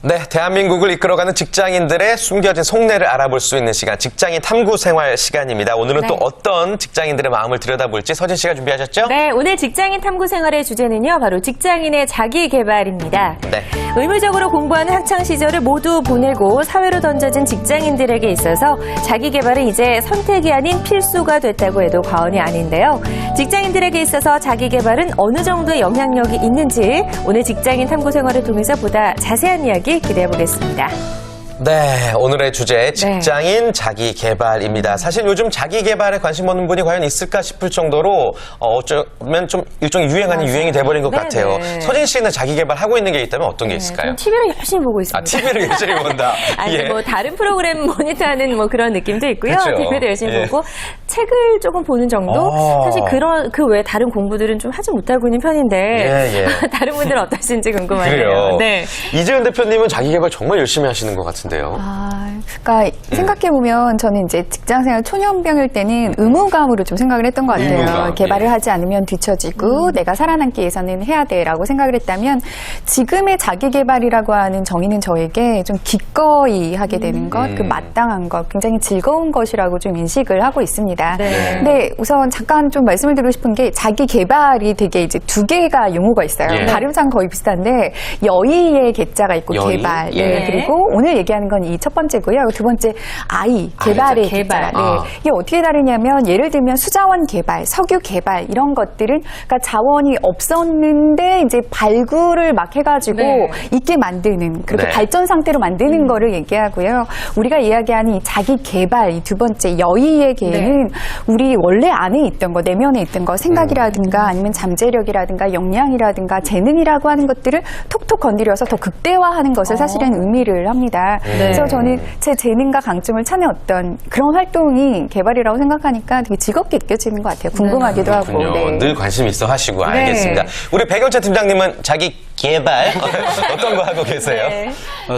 네, 대한민국을 이끌어가는 직장인들의 숨겨진 속내를 알아볼 수 있는 시간, 직장인 탐구 생활 시간입니다. 오늘은 또 어떤 직장인들의 마음을 들여다볼지 서진 씨가 준비하셨죠? 네, 오늘 직장인 탐구 생활의 주제는요, 바로 직장인의 자기 개발입니다. 네. 의무적으로 공부하는 학창 시절을 모두 보내고 사회로 던져진 직장인들에게 있어서 자기 개발은 이제 선택이 아닌 필수가 됐다고 해도 과언이 아닌데요. 직장인들에게 있어서 자기 개발은 어느 정도의 영향력이 있는지 오늘 직장인 탐구 생활을 통해서 보다 자세한 이야기 기대해 보겠습니다. 네, 오늘의 주제 직장인 자기 개발입니다. 사실 요즘 자기 개발에 관심 없는 분이 과연 있을까 싶을 정도로 어쩌면 좀 일종의 유행 아닌 유행이 돼버린 것 같아요. 서진 씨는 자기 개발 하고 있는 게 있다면 어떤 게 있을까요? TV를 열심히 보고 있습니다. 아, TV를 열심히 본다. 아니, 예. 뭐 다른 프로그램 모니터하는 뭐 그런 느낌도 있고요. 그쵸? TV도 열심히 예. 보고 책을 조금 보는 정도. 사실 그 외에 다른 공부들은 좀 하지 못하고 있는 편인데 다른 분들은 어떠신지 궁금하네요. 그래요. 네. 이재은 대표님은 자기 개발 정말 열심히 하시는 것 같은데요. 그러니까 생각해보면 저는 이제 직장생활 초년병일 때는 의무감으로 좀 생각을 했던 것 같아요. 의무감, 개발을 하지 않으면 뒤처지고 내가 살아남기 위해서는 해야 돼라고 생각을 했다면 지금의 자기 개발이라고 하는 정의는 저에게 좀 기꺼이 하게 되는 것, 그 마땅한 것, 굉장히 즐거운 것이라고 좀 인식을 하고 있습니다. 네. 근데 우선 잠깐 좀 말씀을 드리고 싶은 게 자기 개발이 되게 이제 두 개가 용어가 있어요. 예. 발음상 거의 비슷한데 여의의 개자가 있고 여의? 개발. 예. 네. 그리고 오늘 얘기하는 건 이 첫 번째고요. 두 번째 아이, 개발의 개발. 개자. 네. 이게 어떻게 다르냐면 예를 들면 수자원 개발, 석유 개발 이런 것들은 그러니까 자원이 없었는데 이제 발굴을 막 해가지고 있게 만드는 그렇게 발전 상태로 만드는 거를 얘기하고요. 우리가 이야기하는 이 자기 개발 이 두 번째 여의의 개는 우리 원래 안에 있던 거, 내면에 있던 거, 생각이라든가 아니면 잠재력이라든가 역량이라든가 재능이라고 하는 것들을 톡톡 건드려서 더 극대화하는 것을 사실은 의미를 합니다. 그래서 저는 제 재능과 강점을 찾는 어떤 그런 활동이 개발이라고 생각하니까 되게 즐겁게 느껴지는 것 같아요. 궁금하기도 하고. 네. 늘 관심 있어 하시고 알겠습니다. 우리 백영차 팀장님은 자기 개발 어떤 거 하고 계세요?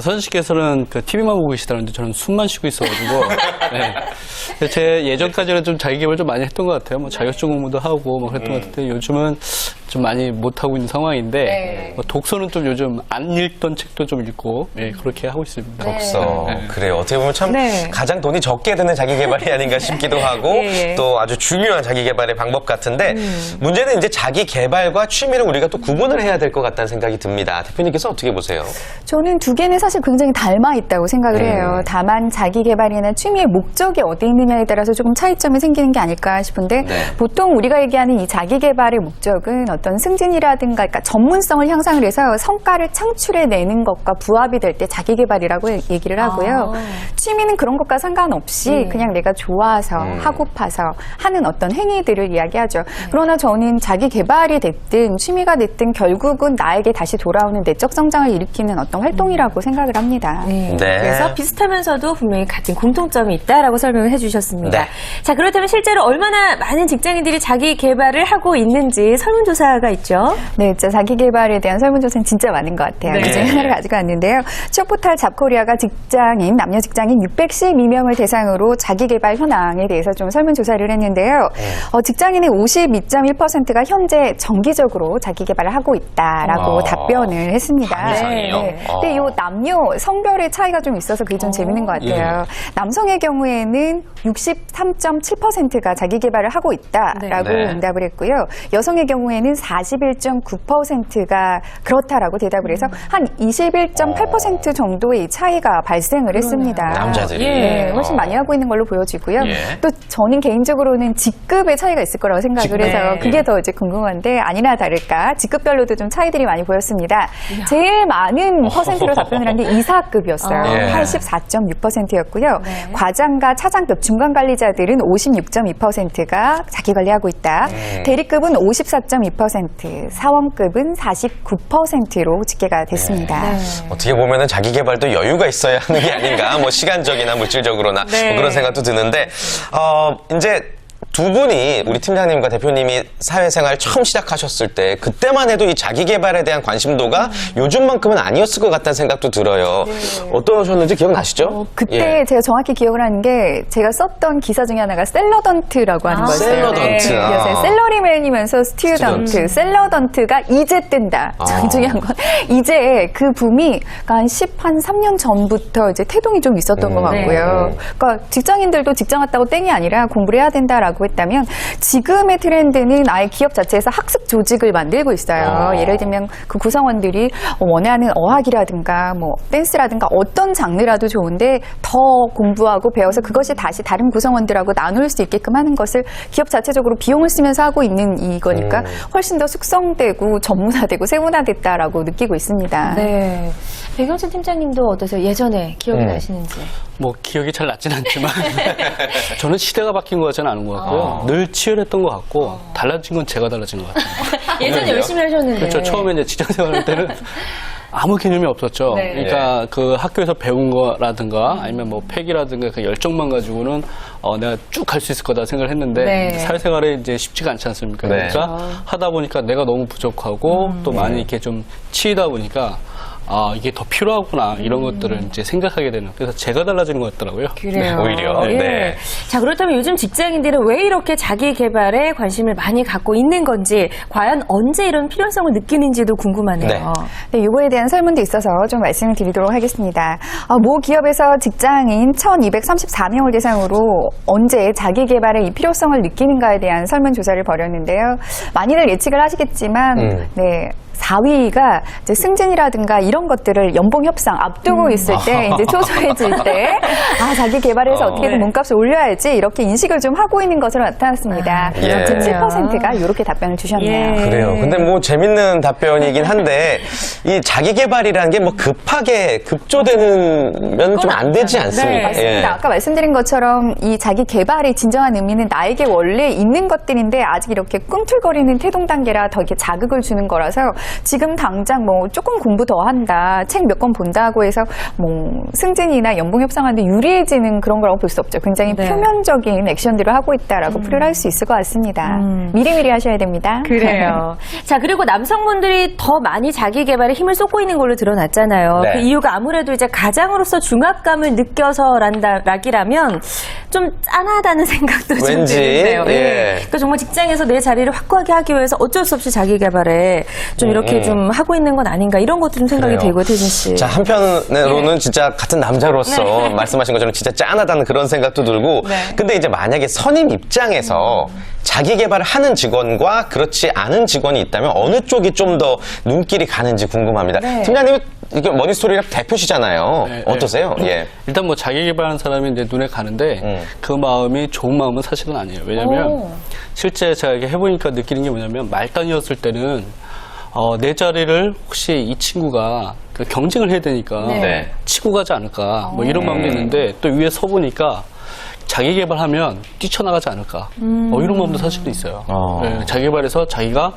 서진 씨께서는 그 TV만 보고 계시다는데 저는 숨만 쉬고 있어가지고 제 예전까지는 좀 자기 개발 좀 많이 했던 것 같아요. 뭐 자격증 공부도 하고 뭐 그랬던 것 같은데 요즘은 좀 많이 못 하고 있는 상황인데 뭐 독서는 좀 요즘 안 읽던 책도 좀 읽고 그렇게 하고 있습니다. 독서. 그래요. 어떻게 보면 참 가장 돈이 적게 드는 자기 개발이 아닌가 싶기도 하고 또 아주 중요한 자기 개발의 방법 같은데 문제는 이제 자기 개발과 취미를 우리가 또 구분을 해야 될 것 같다는 생각이 듭니다. 대표님께서 어떻게 보세요? 저는 두 개는 사실 굉장히 닮아 있다고 생각을 해요. 다만 자기 개발이나 취미의 목적이 어디 있느냐에 따라서 조금 차이점이 생기는 게 아닐까 싶은데 보통 우리가 얘기하는 이 자기 개발의 목적은 어떤 승진이라든가 그러니까 전문성을 향상을 해서 성과를 창출해내는 것과 부합이 될 때 자기 개발이라고 얘기를 하고요. 취미는 그런 것과 상관없이 그냥 내가 좋아서 하고파서 하는 어떤 행위들을 이야기하죠. 그러나 저는 자기 개발이 됐든 취미가 됐든 결국은 나에게 다시 돌아오는 내적 성장을 일으키는 어떤 활동이라고 생각을 합니다. 그래서 비슷하면서도 분명히 같은 공통점이 있다라고 설명을 해주셨습니다. 자, 그렇다면 실제로 얼마나 많은 직장인들이 자기 개발을 하고 있는지 설문조사가 있죠? 네, 진짜 자기 개발에 대한 설문조사는 진짜 많은 것 같아요. 그 중에 하나를 가지고 왔는데요. 취업포털 잡코리아가 직장인, 남녀 직장인 612명을 대상으로 자기 개발 현황에 대해서 좀 설문조사를 했는데요. 직장인의 52.1%가 현재 정기적으로 자기 개발을 하고 있다라고 답변을 했습니다. 근데 이 남녀 성별의 차이가 좀 있어서 그게 좀 재밌는 것 같아요. 남성의 경우에는 63.7%가 자기 개발을 하고 있다라고 응답을 했고요. 여성의 경우에는 41.9%가 그렇다라고 대답을 해서 한 21.8% 정도의 차이가 발생을 했습니다. 남자들이 훨씬 많이 하고 있는 걸로 보여지고요. 또 저는 개인적으로는 직급의 차이가 있을 거라고 생각을 해서 그게 더 이제 궁금한데 아니나 다를까 직급별로도 좀 차이들이 많이 보였습니다. 제일 많은 퍼센트로 답변을 한 게 이사급이었어요. 84.6%였고요. 과장과 차장급 중간관리자들은 56.2%가 자기관리하고 있다. 대리급은 54.2%, 사원급은 49%로 집계가 됐습니다. 어떻게 보면은 자기 개발도 여유가 있어야 하는 게 아닌가, 뭐 시간적이나 물질적으로나 뭐 그런 생각도 드는데, 이제 두 분이 우리 팀장님과 대표님이 사회생활 처음 시작하셨을 때 그때만 해도 이 자기개발에 대한 관심도가 요즘만큼은 아니었을 것 같다는 생각도 들어요. 어떠셨는지 기억나시죠? 그때 예. 제가 정확히 기억을 하는 게 제가 썼던 기사 중에 하나가 셀러던트라고 하는 거였어요. 셀러던트. 네. 셀러리맨이면서 스튜던트. 셀러던트가 이제 뜬다. 중요한 건 이제 그 붐이 한 3년 전부터 이제 태동이 좀 있었던 것 같고요. 그러니까 직장인들도 직장 왔다고 땡이 아니라 공부를 해야 된다라고 했다면 지금의 트렌드는 아예 기업 자체에서 학습 조직을 만들고 있어요. 예를 들면 그 구성원들이 원하는 어학이라든가 뭐 댄스라든가 어떤 장르라도 좋은데 더 공부하고 배워서 그것이 다시 다른 구성원들하고 나눌 수 있게끔 하는 것을 기업 자체적으로 비용을 쓰면서 하고 있는 이거니까 훨씬 더 숙성되고 전문화되고 세분화됐다라고 느끼고 있습니다. 네. 백영진 팀장님도 어떠세요? 예전에 기억이 나시는지? 뭐 기억이 잘 나진 않지만 저는 시대가 바뀐 것 같지는 않은 것 같고요. 늘 치열했던 것 같고 달라진 건 제가 달라진 것 같아요. 예전에 열심히 하셨는데. 그렇죠. 처음에 이제 직장 생활할 때는 아무 개념이 없었죠. 네. 그러니까 그 학교에서 배운 거라든가 아니면 뭐 팩이라든가 그 열정만 가지고는 내가 쭉 갈 수 있을 거다 생각을 했는데 네. 사회생활에 이제 쉽지가 않지 않습니까? 네. 그러니까 하다 보니까 내가 너무 부족하고 또 많이 이렇게 좀 치이다 보니까 이게 더 필요하구나 이런 것들을 이제 생각하게 되는 그래서 제가 달라지는 것 같더라고요. 그래요. 오히려. 예. 네. 자, 그렇다면 요즘 직장인들은 왜 이렇게 자기 개발에 관심을 많이 갖고 있는 건지, 과연 언제 이런 필요성을 느끼는지도 궁금하네요. 네. 네, 이거에 대한 설문도 있어서 좀 말씀을 드리도록 하겠습니다. 모 기업에서 직장인 1,234명을 대상으로 언제 자기 개발의 이 필요성을 느끼는가에 대한 설문조사를 벌였는데요. 많이들 예측을 하시겠지만, 네. 4위가 이제 승진이라든가 이런 것들을 연봉 협상 앞두고 있을 때 이제 초조해질 때 자기 개발해서 어떻게든 몸값을 올려야지 이렇게 인식을 좀 하고 있는 것으로 나타났습니다. 예. 7%가 이렇게 답변을 주셨네요. 예. 그래요. 근데 뭐 재밌는 답변이긴 한데 이 자기 개발이라는 게 뭐 급하게 급조되면 좀 안 되지 않습니까? 네. 맞습니다. 아까 말씀드린 것처럼 이 자기 개발의 진정한 의미는 나에게 원래 있는 것들인데 아직 이렇게 꿈틀거리는 태동 단계라 더 이렇게 자극을 주는 거라서 지금 당장 뭐 조금 공부 더 한다, 책 몇 권 본다고 해서 뭐 승진이나 연봉 협상하는데 유리해지는 그런 거라고 볼 수 없죠. 굉장히 네. 표면적인 액션들을 하고 있다라고 풀이를 할 수 있을 것 같습니다. 미리미리 하셔야 됩니다. 그래요. 자, 그리고 남성분들이 더 많이 자기 개발에 힘을 쏟고 있는 걸로 드러났잖아요. 네. 그 이유가 아무래도 이제 가장으로서 중압감을 느껴서라기라면 좀 짠하다는 생각도 좀 왠지, 드는데요. 예. 그러니까 정말 직장에서 내 자리를 확고하게 하기 위해서 어쩔 수 없이 자기 개발에 좀 이렇게 좀 하고 있는 건 아닌가 이런 것도 좀 생각이 그래요. 되고, 태진 씨. 자, 한편으로는 진짜 같은 남자로서 말씀하신 것처럼 진짜 짠하다는 그런 생각도 들고 근데 이제 만약에 선임 입장에서 자기 개발을 하는 직원과 그렇지 않은 직원이 있다면 어느 쪽이 좀 더 눈길이 가는지 궁금합니다. 팀장님은 이게 머니스토리랩 대표시잖아요. 네, 어떠세요? 예. 일단 뭐 자기 개발하는 사람이 이제 눈에 가는데 그 마음이 좋은 마음은 사실은 아니에요. 왜냐면 실제 제가 이렇게 해보니까 느끼는 게 뭐냐면 말단이었을 때는 내 자리를 혹시 이 친구가 그 경쟁을 해야 되니까 네. 치고 가지 않을까 뭐 이런 마음도 있는데 또 위에 서 보니까 자기 개발하면 뛰쳐나가지 않을까 이런 마음도 사실은 있어요. 네, 자기 개발해서 자기가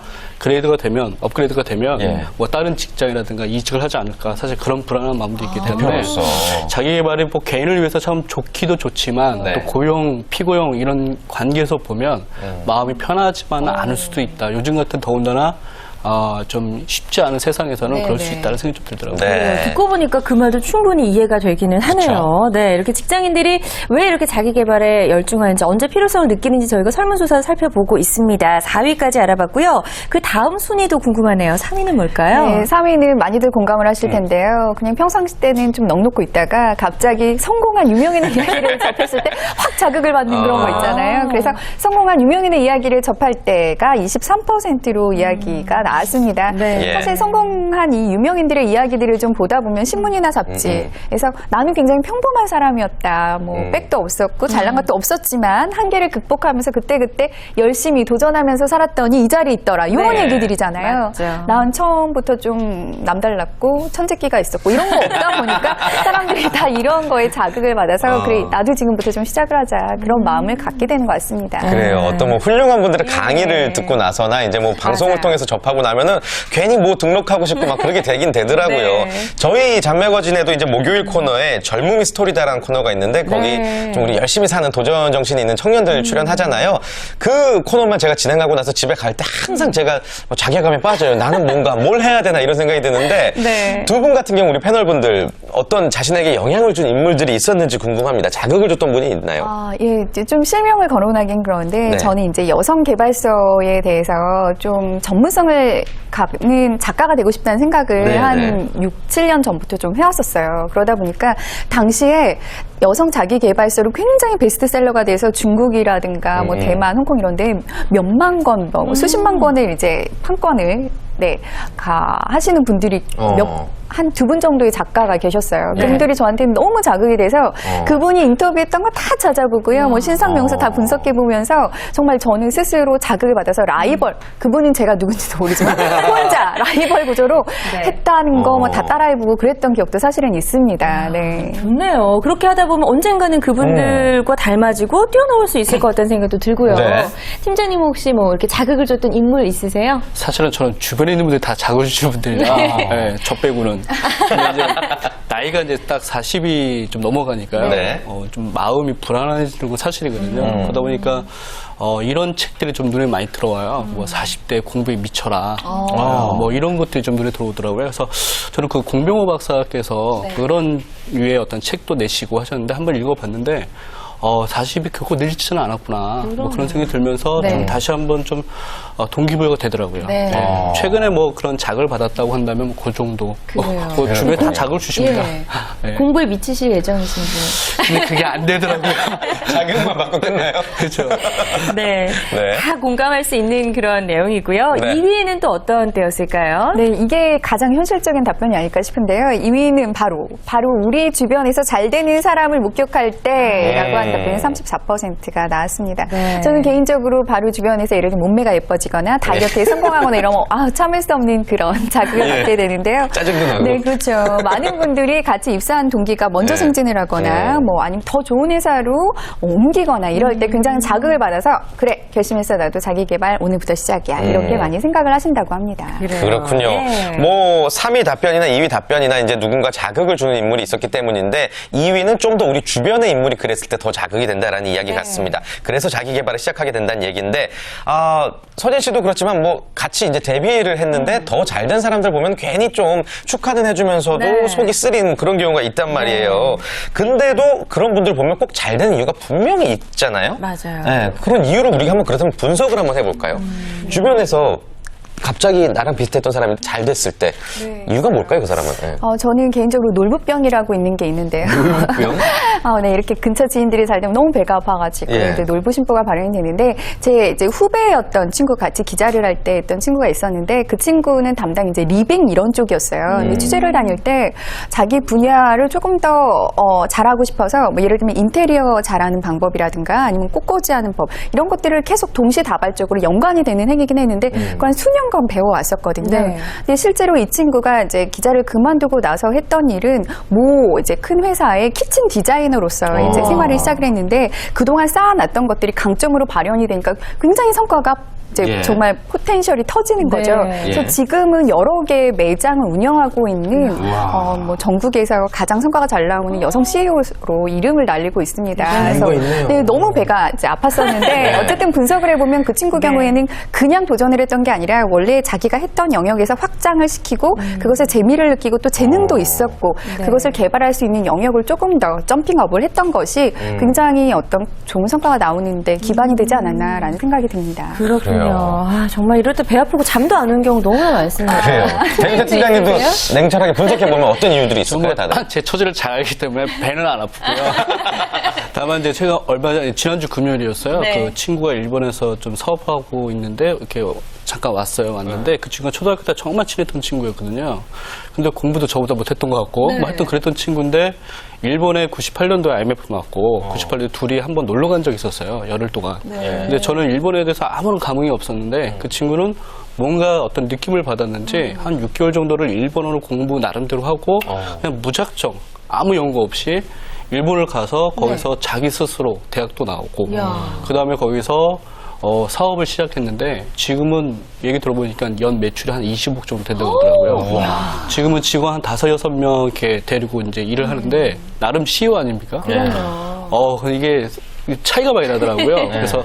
업그레이드가 되면 예. 뭐 다른 직장이라든가 이직을 하지 않을까 사실 그런 불안한 마음도 있기 때문에 대표로서. 자기 개발이 뭐 개인을 위해서 참 좋기도 좋지만 네. 또 고용, 피고용 이런 관계에서 보면 마음이 편하지만은 않을 수도 있다. 요즘 같은 더군다나 좀 쉽지 않은 세상에서는 그럴 수 있다는 생각이 좀 들더라고요. 네. 듣고 보니까 그 말도 충분히 이해가 되기는 하네요. 네, 이렇게 직장인들이 왜 이렇게 자기 개발에 열중하는지, 언제 필요성을 느끼는지 저희가 설문조사를 살펴보고 있습니다. 4위까지 알아봤고요. 그 다음 순위도 궁금하네요. 3위는 뭘까요? 네, 3위는 많이들 공감을 하실 텐데요. 그냥 평상시 때는 좀 넋놓고 있다가 갑자기 성공한 유명인의 이야기를 접했을 때 확 자극을 받는 그런 거 있잖아요. 그래서 성공한 유명인의 이야기를 접할 때가 23%로 이야기가 나왔습니다. 네. 사실 성공한 이 유명인들의 이야기들을 좀 보다 보면 신문이나 잡지에서 나는 굉장히 평범한 사람이었다. 뭐 백도 없었고 잘난 것도 없었지만 한계를 극복하면서 그때그때 열심히 도전하면서 살았더니 이 자리에 있더라. 이런 네. 얘기들이잖아요. 맞죠. 난 처음부터 좀 남달랐고 천재기가 있었고 이런 거 없다 보니까 사람들이 다 이런 거에 자극을 받아서 그래 나도 지금부터 좀 시작을 하자 그런 마음을 갖게 되는 것 같습니다. 그래요. 어떤 뭐 훌륭한 분들의 강의를 듣고 나서나 이제 뭐 방송을 맞아요. 통해서 접하고 나면은 괜히 뭐 등록하고 싶고 막 그렇게 되긴 되더라고요. 네. 저희 잡매거진에도 이제 목요일 코너에 젊음이 스토리다라는 코너가 있는데 거기 네. 좀 우리 열심히 사는 도전 정신이 있는 청년들 출연하잖아요. 그 코너만 제가 진행하고 나서 집에 갈 때 항상 제가 뭐 자괴감에 빠져요. 나는 뭔가 뭘 해야 되나 이런 생각이 드는데 네. 두 분 같은 경우 우리 패널분들 어떤 자신에게 영향을 준 인물들이 있었는지 궁금합니다. 자극을 줬던 분이 있나요? 예, 이제 좀 실명을 거론하긴 그런데 네. 저는 이제 여성 개발서에 대해서 좀 전문성을 갖는 작가가 되고 싶다는 생각을 네, 한 6, 7년 전부터 좀 해왔었어요. 그러다 보니까 당시에 여성 자기 개발서로 굉장히 베스트셀러가 돼서 중국이라든가 뭐 대만, 홍콩 이런데 몇만 권, 뭐 수십만 권을 이제 판권을 하시는 분들이 한 두 분 정도의 작가가 계셨어요. 네. 그분들이 저한테 너무 자극이 돼서 그분이 인터뷰했던 거 다 찾아보고요. 뭐 신상명사 다 분석해보면서 정말 저는 스스로 자극을 받아서 라이벌, 그분은 제가 누군지도 모르지만 혼자 라이벌 구조로 네. 했다는 거 뭐 다 따라해보고 그랬던 기억도 사실은 있습니다. 네. 좋네요. 그렇게 하다 보면 언젠가는 그분들과 닮아지고 뛰어넘을 수 있을 것 같다는 생각도 들고요. 네. 팀장님 혹시 뭐 이렇게 자극을 줬던 인물 있으세요? 사실은 저는 주변에 있는 분들이 다 자극을 주시는 분들이라 네, 저 빼고는. 근데 이제 나이가 이제 딱 40이 좀 넘어가니까요. 네. 좀 마음이 불안해지는 건 사실이거든요. 그러다 보니까 이런 책들이 좀 눈에 많이 들어와요. 뭐 40대 공부에 미쳐라. 뭐 이런 것들이 좀 눈에 들어오더라고요. 그래서 저는 그 공병호 박사께서 그런 류의 어떤 책도 내시고 하셨는데 한번 읽어봤는데 40이 결코 늙지는 않았구나. 뭐 그런 생각이 들면서 네. 좀 다시 한번 좀 동기부여가 되더라고요. 네. 최근에 뭐 그런 자극을 받았다고 한다면 뭐 그 정도. 뭐 주변에 다 자극을 주십니다. 네. 공부에 미치실 예정이신 근데 그게 안 되더라고요. 자극만 받고 끝나요? 그렇죠. 분. 네. 네. 다 공감할 수 있는 그런 내용이고요. 네. 2위는 또 어떤 때였을까요? 네, 이게 가장 현실적인 답변이 아닐까 싶은데요. 2위는 바로 우리 주변에서 잘 되는 사람을 목격할 때라고 하는 답변이 34%가 나왔습니다. 네. 저는 개인적으로 바로 주변에서 예를 들면 몸매가 예뻐지거나 다이어트에 성공하거나 이러면 참을 수 없는 그런 자극을 예. 받게 되는데요. 짜증도 나고. 네, 그렇죠. 많은 분들이 같이 입사한 동기가 먼저 네. 승진을 하거나 네. 뭐 아니면 더 좋은 회사로 옮기거나 이럴 때 굉장히 자극을 받아서 그래, 결심했어. 나도 자기 개발 오늘부터 시작이야. 이렇게 많이 생각을 하신다고 합니다. 그렇군요. 네. 뭐 3위 답변이나 2위 답변이나 이제 누군가 자극을 주는 인물이 있었기 때문인데 2위는 좀 더 우리 주변의 인물이 그랬을 때 더 자극이 된다라는 이야기 같습니다. 그래서 자기 개발을 시작하게 된다는 얘기인데 서진 씨도 그렇지만 뭐 같이 이제 데뷔를 했는데 더 잘 된 사람들 보면 괜히 좀 축하는 해주면서도 네. 속이 쓰린 그런 경우가 있단 말이에요. 근데도 그런 분들 보면 꼭 잘 되는 이유가 분명히 있잖아요. 맞아요. 네, 그런 이유로 우리가 한번 그렇다면 분석을 한번 해볼까요? 주변에서 갑자기 나랑 비슷했던 사람이 잘 됐을 때 이유가 뭘까요, 그 사람은? 네. 저는 개인적으로 놀부병이라고 있는 게 있는데요. 놀부병? 네, 이렇게 근처 지인들이 잘 되면 너무 배가 아파가지고 예. 이제 놀부심보가 발현이 되는데 제 이제 후배였던 친구 같이 기자를 할 때 했던 친구가 있었는데 그 친구는 담당 이제 리빙 이런 쪽이었어요. 근데 취재를 다닐 때 자기 분야를 조금 더 잘하고 싶어서 뭐 예를 들면 인테리어 잘하는 방법이라든가 아니면 꽃꽂이하는 법 이런 것들을 계속 동시다발적으로 연관이 되는 행위긴 했는데 그걸 한 수년간 배워왔었거든요. 네. 근데 실제로 이 친구가 이제 기자를 그만두고 나서 했던 일은 모 이제 큰 회사의 키친 디자이너로서 이제 생활을 시작을 했는데 그동안 쌓아놨던 것들이 강점으로 발현이 되니까 굉장히 성과가 이제 예. 정말 포텐셜이 터지는 네. 거죠. 그래서 예. 지금은 여러 개의 매장을 운영하고 있는 뭐 전국에서 가장 성과가 잘 나오는 여성 CEO로 이름을 날리고 있습니다. 알고 있네요. 네, 너무 배가 이제 아팠었는데 어쨌든 분석을 해보면 그 친구 경우에는 그냥 도전을 했던 게 아니라 원래 자기가 했던 영역에서 확장을 시키고 그것에 재미를 느끼고 또 재능도 있었고 그것을 개발할 수 있는 영역을 조금 더 점핑업을 했던 것이 굉장히 어떤 좋은 성과가 나오는데 기반이 되지 않았나라는 생각이 듭니다. 그렇군요. 정말 이럴 때 배 아프고 잠도 안 오는 경우 너무 많습니다. 그래요. 대리사 팀장님도 냉철하게 분석해보면 어떤 이유들이 있을까요, 다들? 제 처지를 잘 알기 때문에 배는 안 아프고요. 다만 이제 제가 얼마 전에 지난주 금요일이었어요. 네. 그 친구가 일본에서 좀 사업하고 있는데 이렇게 잠깐 왔는데 그 친구가 초등학교 때 정말 친했던 친구였거든요. 근데 공부도 저보다 못했던 것 같고 뭐 하여튼 그랬던 친구인데 일본에 98년도에 IMF 맞고 98년도에 둘이 한번 놀러 간 적이 있었어요. 열흘 동안. 근데 저는 일본에 대해서 아무런 감흥이 없었는데 그 친구는 뭔가 어떤 느낌을 받았는지 한 6개월 정도를 일본어를 공부 나름대로 하고 그냥 무작정 아무 연구 없이 일본을 가서 거기서 자기 스스로 대학도 나오고 그 다음에 거기서 사업을 시작했는데 지금은 얘기 들어보니까 연 매출이 한 20억 정도 된다고 하더라고요. 지금은 직원 한 5, 6명 이렇게 데리고 이제 일을 하는데 나름 CEO 아닙니까? 이게 차이가 많이 나더라고요. 그래서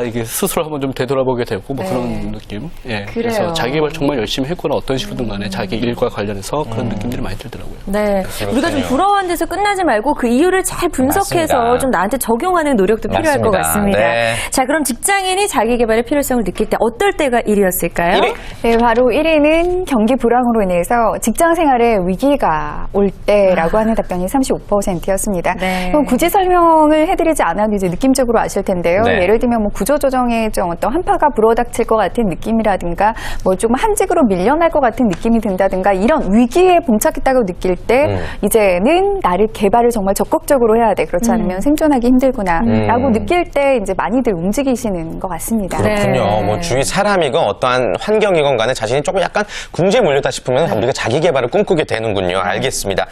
이게 스스로 한번 좀 되돌아보게 되고 뭐 그런 느낌. 예. 그래서 자기 개발 정말 열심히 했구나 어떤 식으로든 간에 자기 일과 관련해서 그런 느낌들이 많이 들더라고요. 네. 우리가 좀 부러워한 데서 끝나지 말고 그 이유를 잘 분석해서 맞습니다. 좀 나한테 적용하는 노력도 필요할 것 같습니다. 네. 자, 그럼 직장인이 자기 개발의 필요성을 느낄 때 어떨 때가 1위였을까요? 1위. 네, 바로 1위는 경기 불황으로 인해서 직장 생활에 위기가 올 때라고 하는 답변이 35%였습니다. 네. 그럼 굳이 설명을 해드리지 않아도 이제 느낌적으로 아실 텐데요. 네. 예를 들면 뭐 구조조정에 좀 어떤 한파가 불어닥칠 것 같은 느낌이라든가 뭐 조금 한직으로 밀려날 것 같은 느낌이 든다든가 이런 위기에 봉착했다고 느낄 때 이제는 나를 개발을 정말 적극적으로 해야 돼. 그렇지 않으면 생존하기 힘들구나라고 느낄 때 이제 많이들 움직이시는 것 같습니다. 그렇군요. 네. 뭐 주위 사람이건 어떠한 환경이건 간에 자신이 조금 약간 궁지에 몰렸다 싶으면 우리가 자기 개발을 꿈꾸게 되는군요. 알겠습니다.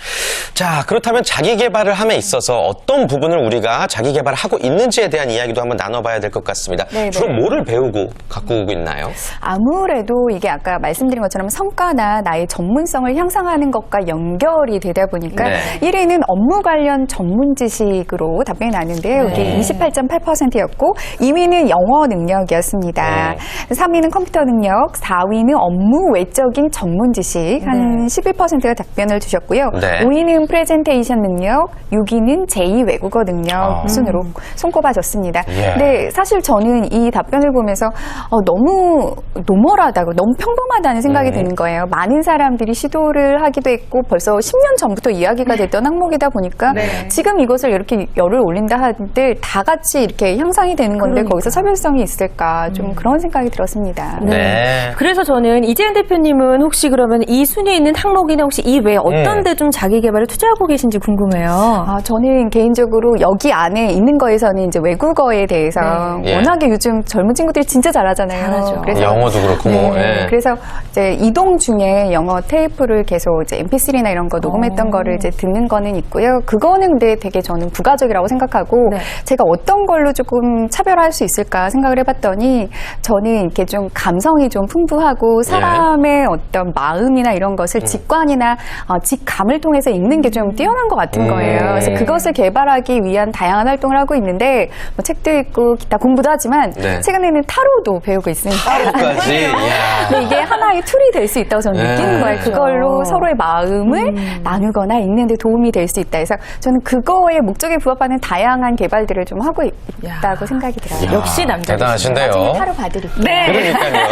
자, 그렇다면 자기 개발을 함에 있어서 어떤 부분을 우리가 자기 개발을 하고 있는지에 대한 이야기도 한번 나눠봐야 될 것 같습니다. 네네. 주로 뭐를 배우고 갖고 오고 있나요? 아무래도 이게 아까 말씀드린 것처럼 성과나 나의 전문성을 향상하는 것과 연결이 되다 보니까 네. 1위는 업무 관련 전문 지식으로 답변이 나왔는데요. 이게 28.8%였고 2위는 영어 능력이었습니다. 3위는 컴퓨터 능력, 4위는 업무 외적인 전문 지식 한 11%가 답변을 주셨고요. 네. 5위는 프레젠테이션 능력, 6위는 제2 외국어 능력 순으로 손꼽아졌습니다. 예. 근데 사실 저는 이 답변을 보면서 너무 노멀하다고, 너무 평범하다는 생각이 드는 거예요. 많은 사람들이 시도를 하기도 했고 벌써 10년 전부터 이야기가 됐던 항목이다 보니까 지금 이것을 이렇게 열을 올린다 하는데 다 같이 이렇게 향상이 되는 건데 거기서 차별성이 있을까 좀 그런 생각이 들었습니다. 네. 그래서 저는 이재현 대표님은 혹시 그러면 이 순위에 있는 항목이나 혹시 이 외에 어떤 데 좀 자기 개발에 투자하고 계신지 궁금해요. 저는 개인적으로 여기 안에 있는 거에서는 이제 외국어에 대해서 예. 워낙에 요즘 젊은 친구들이 진짜 잘하잖아요. 잘하죠. 그래서 영어도 그렇고 네, 뭐. 예. 그래서 이제 이동 중에 영어 테이프를 계속 이제 MP3나 이런 거 녹음했던 거를 이제 듣는 거는 있고요. 그거는 근데 되게 저는 부가적이라고 생각하고 네. 제가 어떤 걸로 조금 차별화할 수 있을까 생각을 해봤더니 저는 이렇게 좀 감성이 좀 풍부하고 사람의 어떤 마음이나 이런 것을 직관이나 직감을 통해서 읽는 게 좀 뛰어난 것 같은 거예요. 그래서 그것을 개발하기 위한 다양한 활동을 하고 있는데 뭐 책도 읽고 기타 공부도 하지만 네. 최근에는 타로도 배우고 있습니다. 하루까지. 이야. 근데 이게 하나의 툴이 될 수 있다고 저는 느끼는 거예요. 그걸로 서로의 마음을 나누거나 읽는 데 도움이 될 수 있다. 그래서 저는 그거의 목적에 부합하는 다양한 개발들을 좀 하고 있다고 생각이 들어요. 역시 남자. 대단하신데요. 나중에 타로 봐드릴게요. 네. 그러니까요.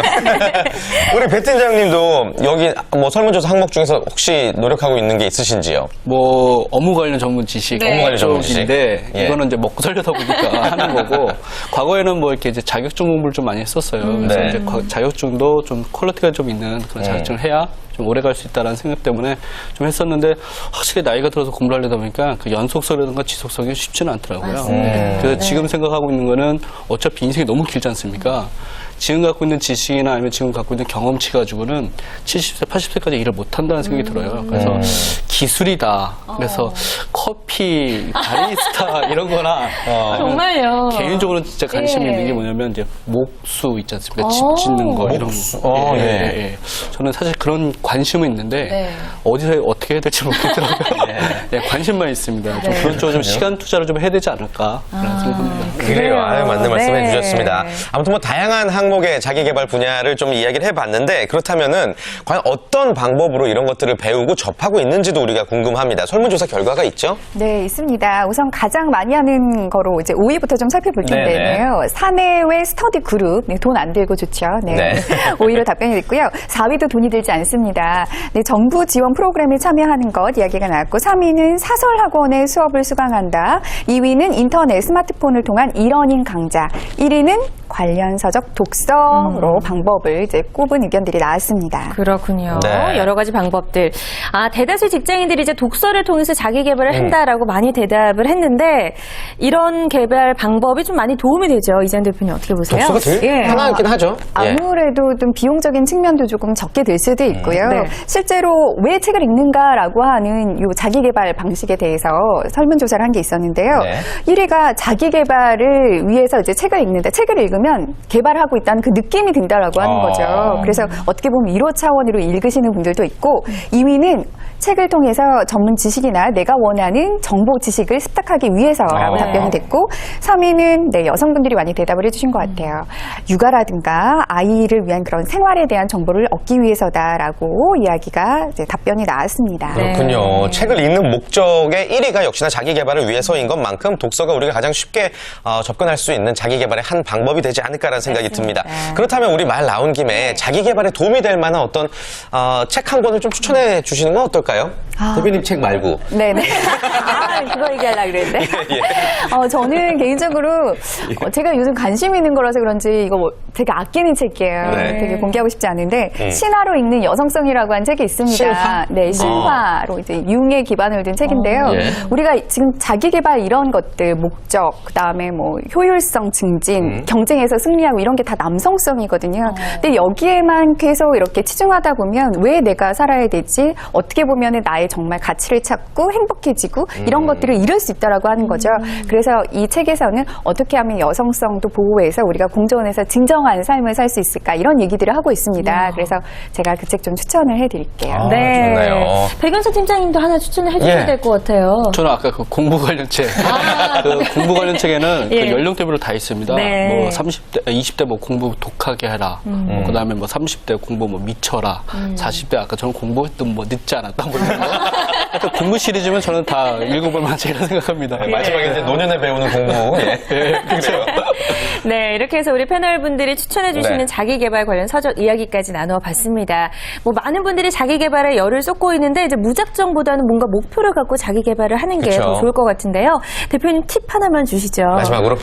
우리 배 팀장님도 여기 뭐 설문조사 항목 중에서 혹시 노력하고 있는 게 있으신지요? 뭐 업무 관련 전문 지식, 업무 관련 전문 지식. 쪽인데 예. 이거는 이제 먹고 살려다 보니까 하는 거고 과거에는 뭐 이렇게 이제 자격증 공부를 좀 많이 했었어요. 그래서 네. 이제 자격증도 좀 퀄리티가 좀 있는 그런 자격증을 해야 좀 오래 갈 수 있다라는 생각 때문에 좀 했었는데 확실히 나이가 들어서 공부를 하려다 보니까 그 연속성이라든가 지속성이 쉽지는 않더라고요. 그래서 지금 생각하고 있는 거는 어차피 인생이 너무 길지 않습니까? 지금 갖고 있는 지식이나 아니면 지금 갖고 있는 경험치 가지고는 70세, 80세까지 일을 못 한다는 생각이 들어요. 그래서 기술이다. 그래서 커피, 바리스타 이런 거나 정말요. 개인적으로 진짜 관심이 있는 게 뭐냐면 이제 목수 있지 않습니까? 집 짓는 거 이런 거. 네. 저는 사실 그런 관심은 있는데 어디서 어떻게 해야 될지 모르겠더라고요. 네, 관심만 있습니다. 좀 그런 쪽으로 좀 시간 투자를 좀 해야 되지 않을까라는 생각합니다. 그래요. 아유, 맞는 말씀 네. 해주셨습니다. 아무튼 뭐 다양한 항목의 자기개발 분야를 좀 이야기를 해봤는데 그렇다면은 과연 어떤 방법으로 이런 것들을 배우고 접하고 있는지도 우리가 궁금합니다. 설문조사 결과가 있죠? 네, 있습니다. 우선 가장 많이 하는 거로 이제 5위부터 좀 살펴볼 텐데요. 사내외 스터디 그룹, 네, 돈 안 들고 좋죠. 네. 네. 5위로 답변이 됐고요. 4위도 돈이 들지 않습니다. 네, 정부 지원 프로그램에 참여하는 것 이야기가 나왔고 3위는 사설학원의 수업을 수강한다. 2위는 인터넷, 스마트폰을 통한 이러닝 강좌. 1위는 관련 서적 독서로 방법을 이제 꼽은 의견들이 나왔습니다. 그렇군요. 네. 여러 가지 방법들. 대다수 직장 직장인들이 이제 독서를 통해서 자기 개발을 한다라고 많이 대답을 했는데 이런 개발 방법이 좀 많이 도움이 되죠. 이재현 대표님 어떻게 보세요? 독서가 제일 편하긴 하죠. 아무래도 좀 비용적인 측면도 조금 적게 될 수도 있고요. 네. 실제로 왜 책을 읽는가라고 하는 요 자기개발 방식에 대해서 설문조사를 한 게 있었는데요. 네. 1위가 자기개발을 위해서 이제 책을 읽는다. 책을 읽으면 개발하고 있다는 그 느낌이 든다라고 하는 거죠. 그래서 어떻게 보면 1호 차원으로 읽으시는 분들도 있고 2위는 책을 통해서 전문 지식이나 내가 원하는 정보 지식을 습득하기 위해서라고 답변이 됐고 3위는 네, 여성분들이 많이 대답을 해주신 것 같아요. 육아라든가 아이를 위한 그런 생활에 대한 정보를 얻기 위해서다라고 이야기가 이제 답변이 나왔습니다. 그렇군요. 책을 읽는 목적의 1위가 역시나 자기 개발을 위해서인 것만큼 독서가 우리가 가장 쉽게 접근할 수 있는 자기 개발의 한 방법이 되지 않을까라는 생각이 듭니다. 그렇다면 우리 말 나온 김에 자기 개발에 도움이 될 만한 어떤 책 한 권을 좀 추천해 주시는 건 어떨까요? 대표님 책 말고. 네네. 그거 얘기하려고 그랬는데. 저는 개인적으로 제가 요즘 관심 있는 거라서 그런지 이거 되게 아끼는 책이에요. 네. 되게 공개하고 싶지 않은데 신화로 읽는 여성성이라고 한 책이 있습니다. 신화? 네, 신화로 이제 융에 기반을 둔 책인데요. 우리가 지금 자기 개발 이런 것들 목적, 그다음에 뭐 효율성 증진, 경쟁에서 승리하고 이런 게 다 남성성이거든요. 근데 여기에만 계속 이렇게 치중하다 보면 왜 내가 살아야 되지? 어떻게 보면은 나의 정말 가치를 찾고 행복해지고 이런 것들을 이룰 수 있다라고 하는 거죠. 그래서 이 책에서는 어떻게 하면 여성성도 보호해서 우리가 공존해서 진정한 삶을 살 수 있을까 이런 얘기들을 하고 있습니다. 그래서 제가 그 책 좀 추천을 해드릴게요. 좋네요. 백연서 팀장님도 하나 추천을 해주셔야 될 것 같아요. 저는 아까 그 공부 관련 책, 그 공부 관련 책에는 그 연령대별로 다 있습니다. 네. 뭐 30대, 20대 뭐 공부 독하게 해라. 그다음에 뭐 30대 공부 뭐 미쳐라. 40대 아까 저는 공부했던 뭐 늦지 않았다. 뭐 이런 거. 하여튼 공부 시리즈면 저는 다 읽어볼 만한 책이라 생각합니다. 마지막에 이제 노년에 배우는 공부. 그렇죠. 네, 이렇게 해서 우리 패널분들이 추천해주시는 자기개발 관련 서적 이야기까지 나눠봤습니다. 뭐 많은 분들이 자기개발에 열을 쏟고 있는데 이제 무작정보다는 뭔가 목표를 갖고 자기개발을 하는 게 더 좋을 것 같은데요. 대표님 팁 하나만 주시죠. 마지막으로.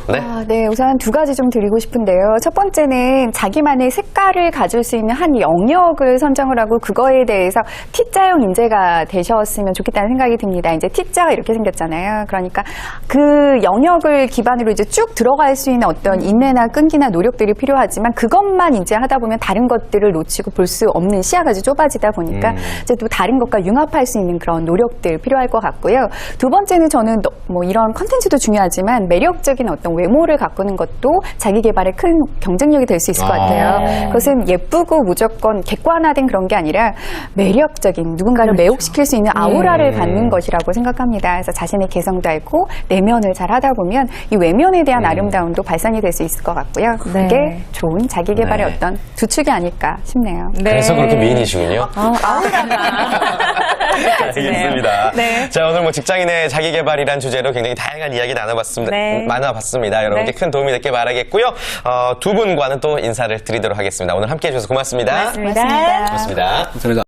네, 우선 두 가지 좀 드리고 싶은데요. 첫 번째는 자기만의 색깔을 가질 수 있는 한 영역을 선정을 하고 그거에 대해서 T자형 인재가 되셨으면 좋겠다는 생각이 듭니다. 이제 T자가 이렇게 생겼잖아요. 그러니까 그 영역을 기반으로 이제 쭉 들어갈 수 있는 어떤 인내나 끈기나 노력들이 필요하지만 그것만 이제 하다 보면 다른 것들을 놓치고 볼 수 없는 시야가 이제 좁아지다 보니까 이제 또 다른 것과 융합할 수 있는 그런 노력들 필요할 것 같고요. 두 번째는 저는 뭐 이런 컨텐츠도 중요하지만 매력적인 어떤 외모를 가꾸는 것도 자기 개발에 큰 경쟁력이 될 수 있을 것 같아요. 그것은 예쁘고 무조건 객관화된 그런 게 아니라 매력적인 누군가를 매혹시킬 수 있는 아우라를 갖는 것이라고 생각합니다. 그래서 자신의 개성도 알고 내면을 잘 하다 보면 이 외면에 대한 아름다움도 발산이 될 수 있을 것 같고요. 그게 좋은 자기 개발의 어떤 두 축이 아닐까 싶네요. 그래서 그렇게 미인이시군요. 아우라가. 알겠습니다. 네. 자, 오늘 뭐 직장인의 자기 개발이란 주제로 굉장히 다양한 이야기 나눠봤습니다. 여러분께 큰 도움이 됐길 바라겠고요. 두 분과는 또 인사를 드리도록 하겠습니다. 오늘 함께 해주셔서 고맙습니다. 고맙습니다. 고맙습니다. 감사합니다.